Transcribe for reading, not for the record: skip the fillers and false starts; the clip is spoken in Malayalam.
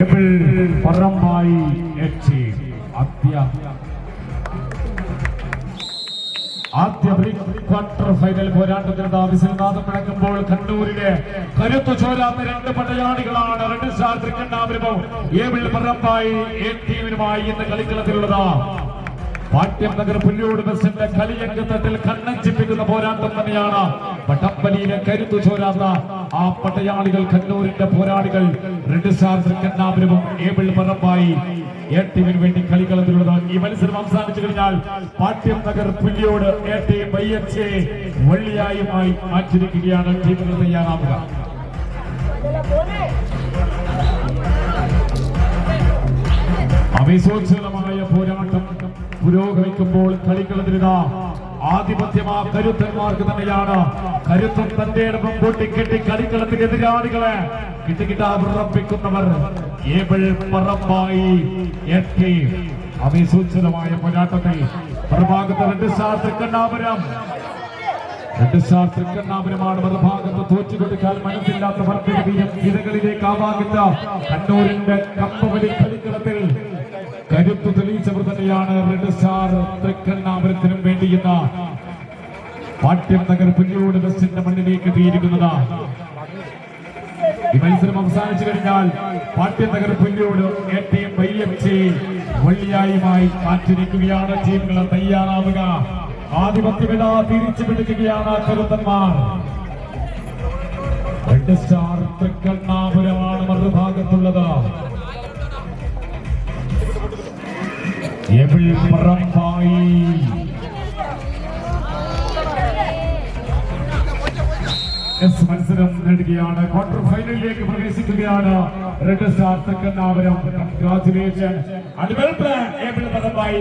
പറമ്പായി ആദ്യ ക്വാർട്ടർ ഫൈനൽ പോരാട്ടത്തിനുള്ള വിസിൽനാഥം മുഴങ്ങുമ്പോൾ കണ്ണൂരിലെ കരുത്തു ചോരാത്ത രണ്ട് പടയാളികളാണ് റെഡ് സ്റ്റാർ തൃക്കണ്ണാപുരവും ഏബിൾ പറമ്പായി ടീമിനുമായി ഇന്ന് കളിക്കളത്തിലുള്ളത്. പാട്യം നഗർ പുല്ലോട് ബസിന്റെ കളിയങ്കത്തട്ടിൽ കണ്ണഞ്ചിപ്പിക്കുന്ന പോരാട്ടം തന്നെയാണ്. വടംവലിയിലെ കരുത്തു ചോരാത്ത ആ പടയാളികൾ കണ്ണൂരിന്റെ പോരാളികൾ റെഡ് സ്റ്റാർ തൃക്കണ്ണാപുരവും ഏബിൾ പറമ്പായി ടീമിന് വേണ്ടി കളിക്കളത്തിലുള്ളത്. ഈ മത്സരം അവസാനിച്ചു കഴിഞ്ഞാൽ പാട്യം നഗർ പുല്ലോട് ടീം വെള്ളിയായുമായി മാറ്റിരിക്കുകയാണ്. ടീമുകൾ തയ്യാറാവുക. അവിശ്വസനീയമായ പോരാട്ടം പുരോഗമിക്കുമ്പോൾ കളിക്കളത്തിലിതാ ആധിപത്യം ആ കരുത്തന്മാർക്ക് തന്നെയാണ്. കരുത്തം തന്റെ ഇടം പൊട്ടിക്കെട്ടി കളിക്കളത്തിൽ എതിരാളികളെ കിട്ടുകിട്ടാറപ്പിക്കുന്നവർ ഏബിൾ പറമ്പായി അവിശ്വസനീയമായ പോരാട്ടത്തിൽ മറുഭാഗത്ത് റെഡ് സ്റ്റാർ തൃക്കണ്ണാപുരമാണ് മറുഭാഗത്ത് തോറ്റുകൊടുക്കാൻ മനസ്സില്ലാത്ത വർദ്ധനീയം ഇരകളിലേക്ക് ആവാഹിച്ച കണ്ണൂരിന്റെ കമ്പവലി കളിക്കളത്തിൽ കരുത്തു തെളിയിച്ചവർ തന്നെയാണ് റെഡ് സ്റ്റാർ തൃക്കണ്ണാപുരത്തിനും വേണ്ടിയെന്ന പാട്യം നഗർ പുല്ലോട് ബസിന്റെ മണ്ണിലേക്ക് എത്തിയിരിക്കുന്നത്. ഈ മത്സരം അവസാനിച്ചു കഴിഞ്ഞാൽ പാട്യം നഗർ പുല്ലോട് ടീം വെള്ളിയായുമായി മാറ്റിരിക്കുകയാണ്. ടീമുകൾ തയ്യാറാവുക. ആധിപത്യമില്ല തിരിച്ചു പിടിക്കുകയാണ് കരുത്തന്മാർ. റെഡ് സ്റ്റാർ തൃക്കണ്ണാപുരമാണ് മറുഭാഗത്തുള്ളത്. ഏബിൾ പറമ്പായി മത്സരം നേടുകയാണ്. ക്വാർട്ടർ ഫൈനലിലേക്ക് പ്രവേശിക്കുകയാണ് red star Thrikkannapuram. Congratulation. Able Parambayi